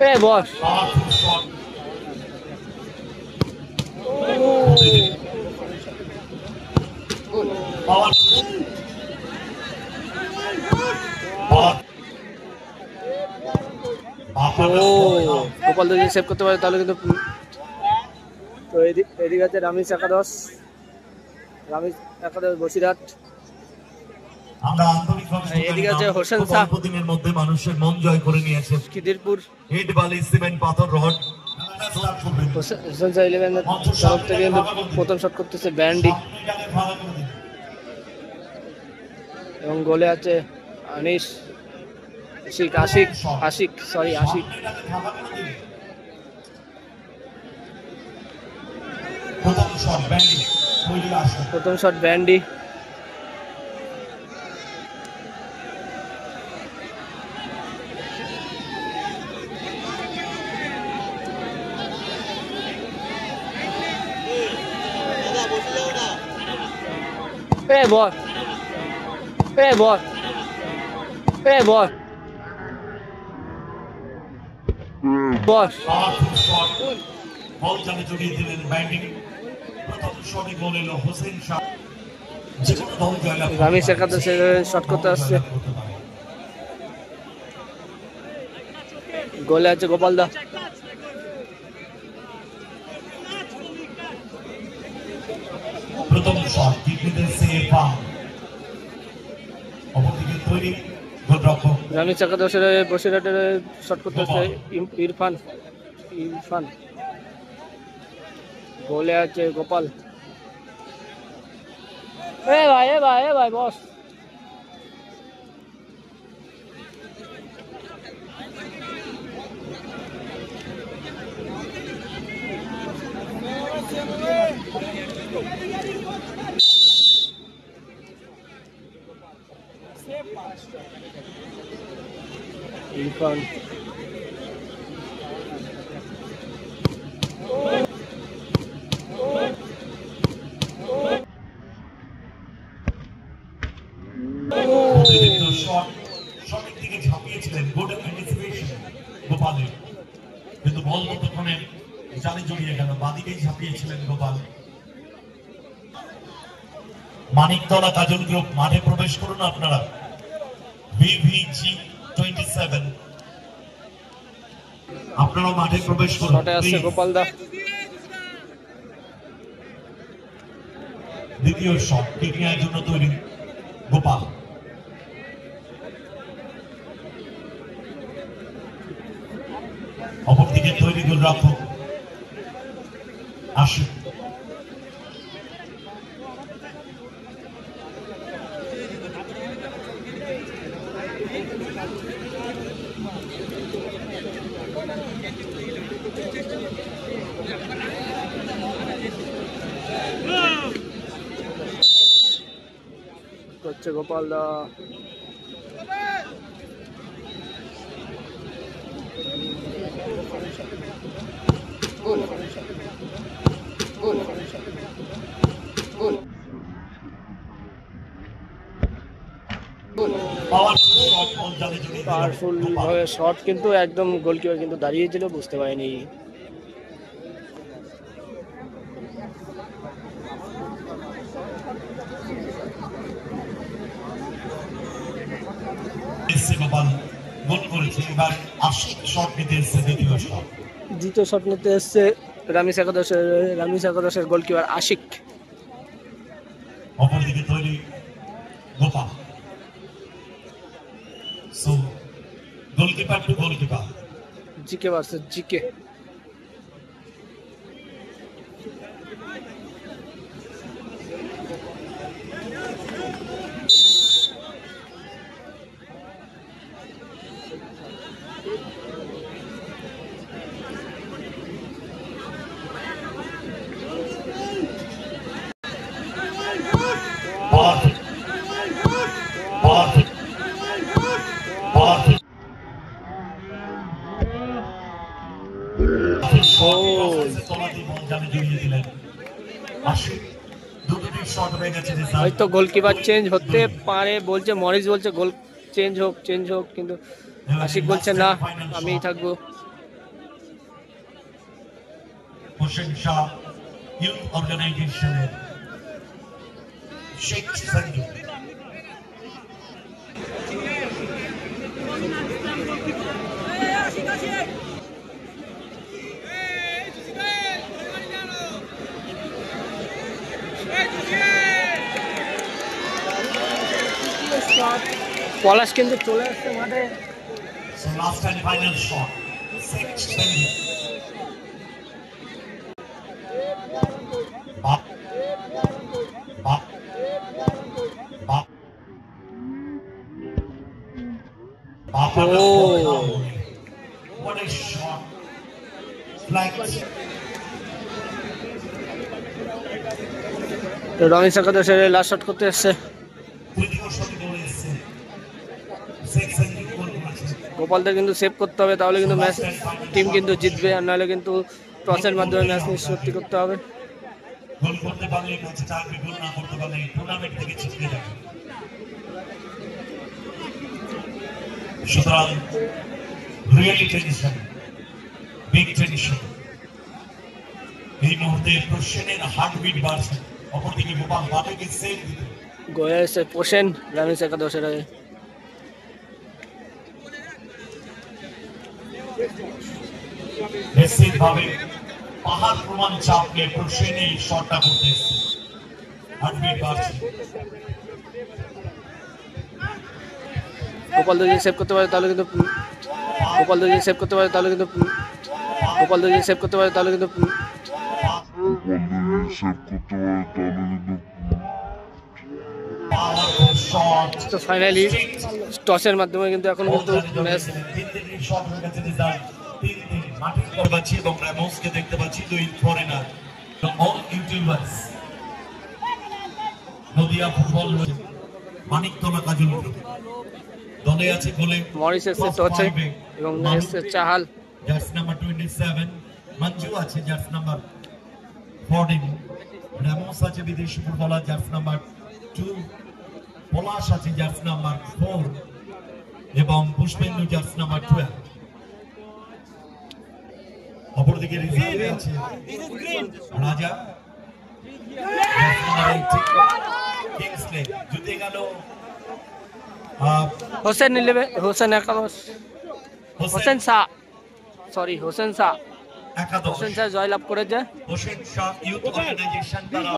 Hey, boss. Gopal যদি save করতে পারে তাহলে কিন্তু তো এদিকে আছে রামিজ একাদশ বসিরহাট। এদিকে আছে হোসেন শাহ দিনের মধ্যে মানুষের মন জয় করে নিয়েছে খিদিরপুর ইট বালি সিমেন্ট পাথর রড। হোসেন শাহ 11 তরফ থেকে কিন্তু প্রথম শট করতেছে ব্যান্ডি এবং গোলে আছে আনিস আশিক প্রথম শট ব্যান্ডি। Hey, boy. Hey, boy. Hey, boy. Boss. বল জানে জড়িয়ে দিলেন ব্যান্ডিং। প্রথম শটে গোল এলো হোসেন শাহ। যেকোনো দল জয়লাভ করতে পারে। রামিজ একাদশে শট করতে আসছে। গোলে আছে গোপাল দা। প্রথম শট কিডনিদের সেভ পাম। অপরদিকে তৈরি গোলরক্ষক রামিজ একাদশের বসিরহাটের শট করতে আসছে ইরফান। গোলে আছে গোপাল। এ ভাই বস। ইরফান সঠিক দিকে ঝাঁপিয়েছিলেন গুড অ্যান্টিসিপেশন গোপালের, কিন্তু বল ততক্ষণে জালে জড়িয়ে গেল। বাদিকেই ঝাঁপিয়েছিলেন গোপাল। মানিকতলা কাজল গ্রুপ মাঠে প্রবেশ করুন আপনারা। VVG 27 আপনারাও মাঠে প্রবেশ করুন। শটে আসছে গোপাল দা। দ্বিতীয় শট কেটিআর জন্য তৈরি গোপাল। অপরদিকে তৈরি গোলরক্ষক আশিক। করছে গোপাল দা। পাওয়ারফুল ভাবে শট, কিন্তু একদম গোলকিপার কিন্তু দাঁড়িয়েছিল, বুঝতে পারিনি। দ্বিতীয় শট নিতে এসছে রামিজ একাদশের গোলকিপার আশিক। অপরদিকে তৈরি Gopal. So goalkeeper two goalkeeper, GK versus GK. হয়তো গোলকিপার চেঞ্জ হতে পারে বলছে, মরিস বলছে গোল চেঞ্জ হোক, কিন্তু আশিক বলছে না, আমিই থাকবো। হোসেন শাহ ইউথ অর্গানাইজেশনের শেখ সঞ্জু। পলাশ কিন্তু চলে আসছে মাঠে। So last and final shot. Six Sanju. Bop. Bop. Bop. Bop. Oh. What a shot. Like Roni's একাদশের লাস্ট শট করতে এসছে। গোপালদের কিন্তু সেভ করতে হবে, তাহলে কিন্তু ম্যাচ টিম কিন্তু জিতবে, আর নাহলে কিন্তু টসের মাধ্যমে ম্যাচ নিষ্পত্তি করতে হবে। গোল করতে পারলে ম্যাচে থাকবে, গোল না করতে পারলে টুর্নামেন্ট থেকে ছিটকে যাবে। সুতরাং রিয়েলি টেনশন, বিগ টেনশন। এই মুহূর্তে প্রশ্নের হার্টবিট বাড়ছে, অপরদিকে গোপাল বাটেকে সেভ দিতে গোয়া এসে পোষেন রনিস একাদশের আগে। নিশ্চিতভাবে পাহাড় প্রমাণ চাপকে প্রশ্নে এই শটটা করতে এসছে, হার্টবিট বাড়ছে। গোপাল যদি সেভ করতে পারে তাহলে কিন্তু সেভ করতে পারে তাহলে কিন্তু তো ফাইনালি টসের মাধ্যমে কিন্তু এখন কিন্তু ম্যাচ মাঠের পর পাচ্ছি এবং র্যামোসকে দেখতে পাচ্ছি, দুই foreigner all YouTubers. Nadia football Maniktala Kajal দলে আছে গোলে মরিস এসছে টসে এবং এসছে চাহাল। জার্সি নাম্বার 27 মঞ্জু আছে, জার্সি নাম্বার 14 র্যামোস আছে, বিদেশি ফুটবলার জার্সি নাম্বার 2 পলাশ আছে, জার্সি নাম্বার 4 এবং পুষ্পেন্দু জার্সি নাম্বার 12। অপরদিকে রিজার্ভে আছে রাজা কিংসলে, জিতে গেল হোসেন নিলেবে, হোসেন একাদশ, হোসেন শাহ একাদশ। হোসেন শাহ জয়লাভ করেছে। হোসেন শাহ ইউথ অর্গানাইজেশন তারা